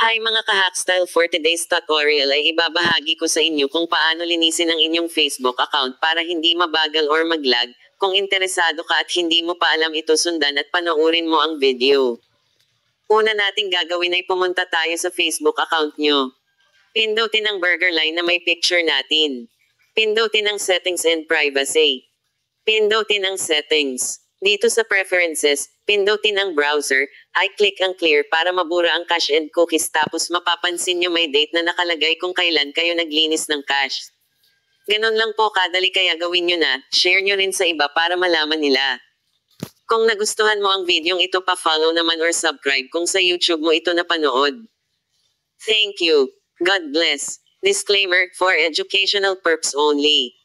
Hi mga ka-Hackstyle, for today's tutorial ay ibabahagi ko sa inyo kung paano linisin ang inyong Facebook account para hindi mabagal or mag-lag. Kung interesado ka at hindi mo pa alam ito, sundan at panoorin mo ang video. Una nating gagawin ay pumunta tayo sa Facebook account nyo. Pindutin ang burger line na may picture natin. Pindutin ang settings and privacy. Pindutin ang settings. Dito sa preferences, pindutin ang browser, i-click ang clear para mabura ang cache and cookies, tapos mapapansin nyo may date na nakalagay kung kailan kayo naglinis ng cache. Ganun lang po kadali, kaya gawin nyo na, share nyo rin sa iba para malaman nila. Kung nagustuhan mo ang videong ito, pa-follow naman or subscribe kung sa YouTube mo ito napanood. Thank you. God bless. Disclaimer, for educational purpose only.